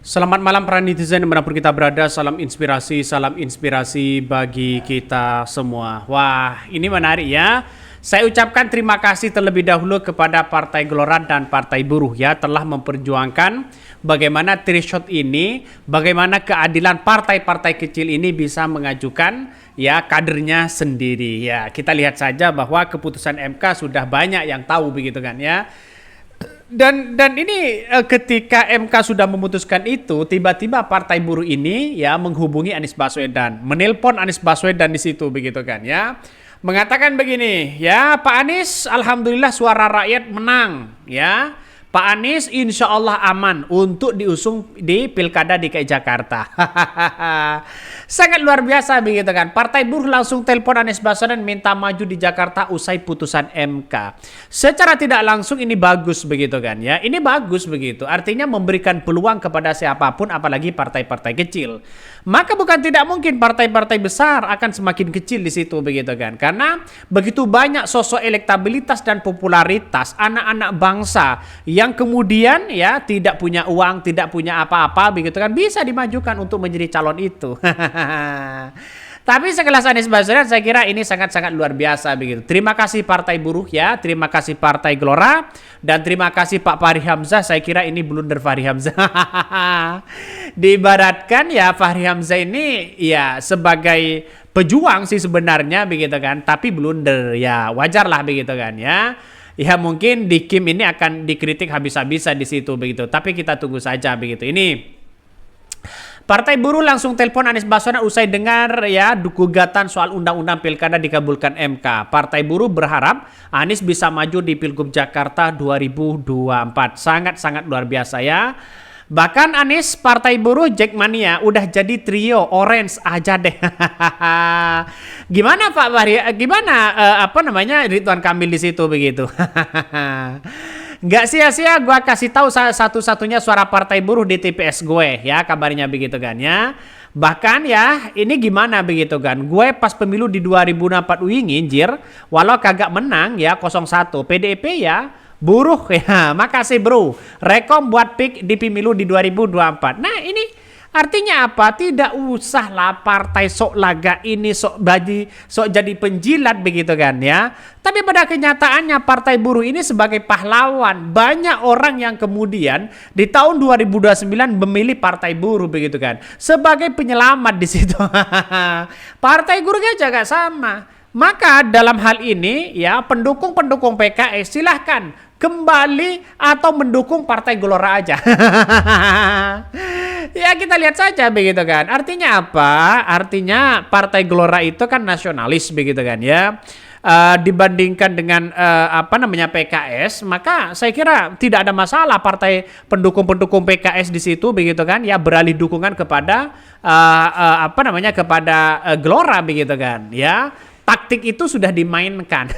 Selamat malam para netizen dimanapun kita berada, salam inspirasi bagi kita semua. Wah, ini menarik ya. Saya ucapkan terima kasih terlebih dahulu kepada Partai Gelora dan Partai Buruh ya telah memperjuangkan bagaimana threshold ini, bagaimana keadilan partai-partai kecil ini bisa mengajukan ya kadernya sendiri ya. Kita lihat saja bahwa keputusan MK sudah banyak yang tahu begitu kan ya. Dan ini ketika MK sudah memutuskan itu, tiba-tiba Partai Buruh ini ya menghubungi Anies Baswedan, menelpon Anies Baswedan di situ begitu kan ya. Mengatakan begini, ya Pak Anies, alhamdulillah suara rakyat menang ya. Pak Anies insya Allah aman untuk diusung di Pilkada DKI Jakarta. Sangat luar biasa begitu kan. Partai Buruh langsung telepon Anies Baswedan minta maju di Jakarta usai putusan MK. Secara tidak langsung ini bagus begitu kan ya. Ini bagus begitu. Artinya memberikan peluang kepada siapapun apalagi partai-partai kecil. Maka bukan tidak mungkin partai-partai besar akan semakin kecil di situ begitu kan. Karena begitu banyak sosok elektabilitas dan popularitas anak-anak bangsa yang kemudian ya tidak punya uang, tidak punya apa-apa begitu kan bisa dimajukan untuk menjadi calon itu. Tapi sekelas Anies Baswedan saya kira ini sangat-sangat luar biasa begitu. Terima kasih Partai Buruh ya, terima kasih Partai Gelora dan terima kasih Pak Fahri Hamzah. Saya kira ini blunder Fahri Hamzah. Diibaratkan ya Fahri Hamzah ini ya sebagai pejuang sih sebenarnya begitu kan, tapi blunder ya wajar lah begitu kan ya. Ya mungkin di Kim ini akan dikritik habis-habisan di situ begitu. Tapi kita tunggu saja begitu. Ini Partai Buruh langsung telepon Anies Baswedan usai dengar ya gugatan soal undang-undang pilkada dikabulkan MK. Partai Buruh berharap Anies bisa maju di Pilgub Jakarta 2024. Sangat-sangat luar biasa ya. Bahkan Anies Partai Buruh Jackmania udah jadi trio orange aja deh. Gimana Pak Fahri? Gimana apa namanya Ridwan Kamil di situ begitu? Nggak sia-sia gue kasih tahu satu-satunya suara Partai Buruh di TPS gue ya kabarnya begitu kan ya. Bahkan ya ini gimana begitu kan. Gue pas pemilu di 2004 nginjir walau kagak menang ya 01 PDIP ya. Buruh ya, makasih bro. Rekom buat pick di pemilu di 2024. Nah ini artinya apa? Tidak usahlah partai sok laga ini sok jadi penjilat begitu kan ya. Tapi pada kenyataannya Partai Buruh ini sebagai pahlawan. Banyak orang yang kemudian di tahun 2029 memilih Partai Buruh begitu kan. Sebagai penyelamat di situ. Partai Buruh juga sama. Maka dalam hal ini ya pendukung-pendukung PKS silahkan kembali atau mendukung Partai Gelora aja. Ya kita lihat saja begitu kan. Artinya apa? Artinya Partai Gelora itu kan nasionalis begitu kan ya. Dibandingkan dengan apa namanya PKS, maka saya kira tidak ada masalah partai pendukung-pendukung PKS di situ begitu kan ya beralih dukungan kepada apa namanya kepada Gelora begitu kan ya. Taktik itu sudah dimainkan.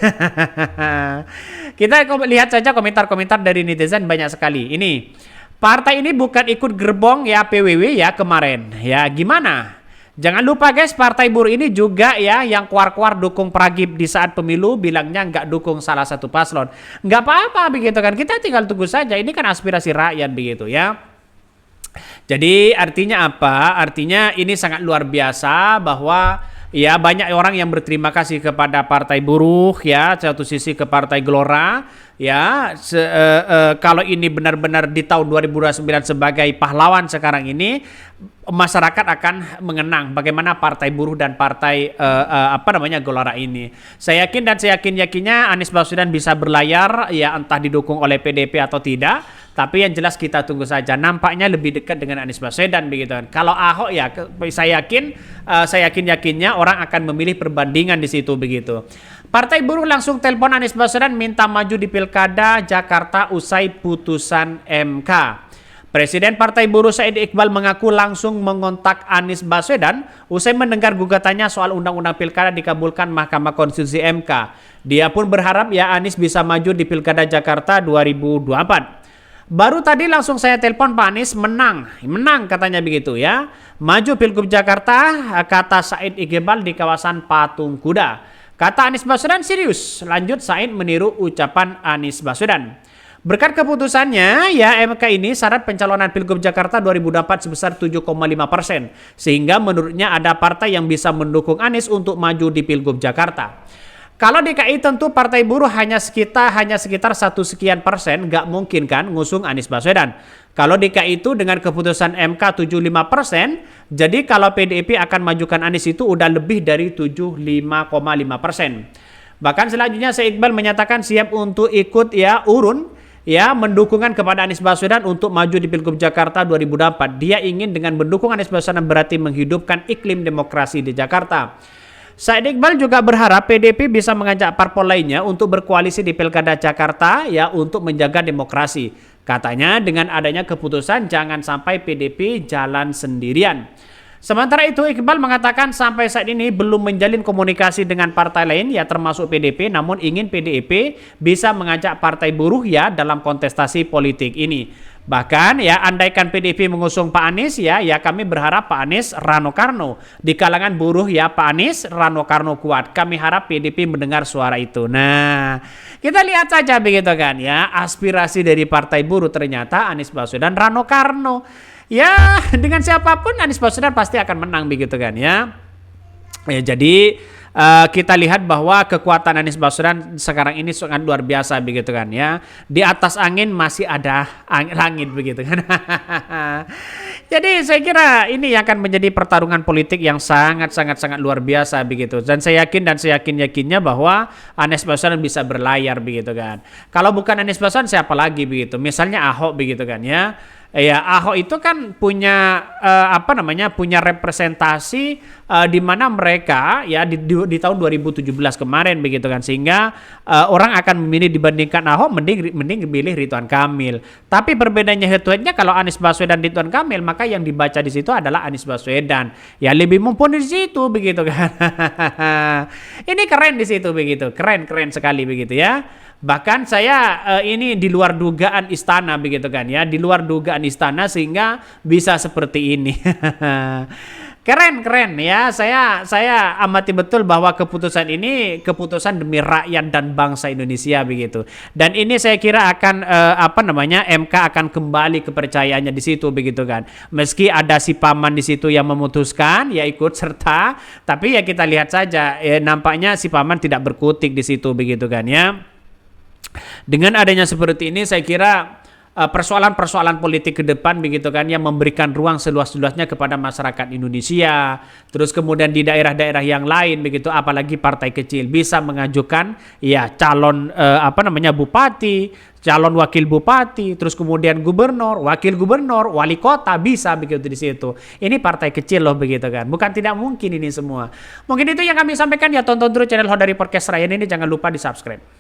Kita lihat saja komentar-komentar dari netizen banyak sekali. Ini partai ini bukan ikut gerbong ya PWW ya kemarin. Ya gimana? Jangan lupa guys, Partai Buruh ini juga ya yang keluar-keluar dukung Pragib di saat pemilu bilangnya nggak dukung salah satu paslon. Nggak apa-apa begitu kan. Kita tinggal tunggu saja. Ini kan aspirasi rakyat begitu ya. Jadi artinya apa? Artinya ini sangat luar biasa bahwa ya banyak orang yang berterima kasih kepada Partai Buruh ya satu sisi ke Partai Gelora ya kalau ini benar-benar di tahun 2029 sebagai pahlawan sekarang ini masyarakat akan mengenang bagaimana Partai Buruh dan Partai apa namanya Gelora ini. Saya yakin dan saya yakinnya Anies Baswedan bisa berlayar ya entah didukung oleh PDP atau tidak. Tapi yang jelas kita tunggu saja. Nampaknya lebih dekat dengan Anies Baswedan begitu kan. Kalau Ahok ya saya yakinnya orang akan memilih perbandingan di situ begitu. Partai Buruh langsung telepon Anies Baswedan minta maju di Pilkada Jakarta usai putusan MK. Presiden Partai Buruh Said Iqbal mengaku langsung mengontak Anies Baswedan usai mendengar gugatannya soal undang-undang pilkada dikabulkan Mahkamah Konstitusi MK. Dia pun berharap ya Anies bisa maju di Pilkada Jakarta 2024. Baru tadi langsung saya telepon Pak Anies menang katanya begitu ya. Maju Pilgub Jakarta kata Said Iqbal di kawasan Patung Kuda. Kata Anies Baswedan serius. Lanjut Said meniru ucapan Anies Baswedan. Berkat keputusannya, ya MK ini syarat pencalonan Pilgub Jakarta 2024 sebesar 7,5%. Sehingga menurutnya ada partai yang bisa mendukung Anies untuk maju di Pilgub Jakarta. Kalau DKI tentu Partai Buruh hanya sekitar 1% nggak mungkin kan ngusung Anies Baswedan. Kalau DKI itu dengan keputusan MK 75%, jadi kalau PDIP akan majukan Anies itu udah lebih dari 75,5%. Bahkan selanjutnya Iqbal menyatakan siap untuk ikut mendukungkan kepada Anies Baswedan untuk maju di Pilgub Jakarta 2024. Dia ingin dengan mendukung Anies Baswedan berarti menghidupkan iklim demokrasi di Jakarta. Said Iqbal juga berharap PDIP bisa mengajak parpol lainnya untuk berkoalisi di Pilkada Jakarta untuk menjaga demokrasi. Katanya dengan adanya keputusan jangan sampai PDIP jalan sendirian. Sementara itu Iqbal mengatakan sampai saat ini belum menjalin komunikasi dengan partai lain termasuk PDIP, namun ingin PDIP bisa mengajak Partai Buruh dalam kontestasi politik ini. Bahkan andaikan PDIP mengusung Pak Anies kami berharap Pak Anies Rano Karno. Di kalangan buruh Pak Anies Rano Karno kuat. Kami harap PDIP mendengar suara itu. Nah, kita lihat saja begitu kan aspirasi dari Partai Buruh ternyata Anies Baswedan Rano Karno. Ya, dengan siapapun Anies Baswedan pasti akan menang begitu kan jadi kita lihat bahwa kekuatan Anies Baswedan sekarang ini sangat luar biasa begitu kan Di atas angin masih ada langit begitu kan. Jadi saya kira ini akan menjadi pertarungan politik yang sangat luar biasa begitu. Dan saya yakinnya bahwa Anies Baswedan bisa berlayar begitu kan. Kalau bukan Anies Baswedan siapa lagi begitu? Misalnya Ahok begitu kan Ahok itu kan punya punya representasi di mana mereka di tahun 2017 kemarin begitu kan, sehingga orang akan memilih dibandingkan Ahok mending pilih Ridwan Kamil. Tapi perbedaannya head-to-headnya kalau Anies Baswedan Ridwan Kamil maka yang dibaca di situ adalah Anies Baswedan. Lebih mumpuni di situ begitu kan. Ini keren di situ begitu. Keren sekali begitu Bahkan saya ini di luar dugaan istana begitu kan di luar dugaan istana sehingga bisa seperti ini. Keren saya amati betul bahwa keputusan ini keputusan demi rakyat dan bangsa Indonesia begitu. Dan ini saya kira akan MK akan kembali kepercayaannya di situ begitu kan. Meski ada si paman di situ yang memutuskan ikut serta, tapi kita lihat saja nampaknya si paman tidak berkutik di situ begitu kan Dengan adanya seperti ini saya kira persoalan-persoalan politik ke depan begitu kan yang memberikan ruang seluas-luasnya kepada masyarakat Indonesia. Terus kemudian di daerah-daerah yang lain begitu apalagi partai kecil bisa mengajukan calon bupati, calon wakil bupati, terus kemudian gubernur, wakil gubernur, wali kota bisa begitu di situ. Ini partai kecil loh begitu kan. Bukan tidak mungkin ini semua. Mungkin itu yang kami sampaikan tonton terus channel Hodari Podcast Ryan ini, jangan lupa di-subscribe.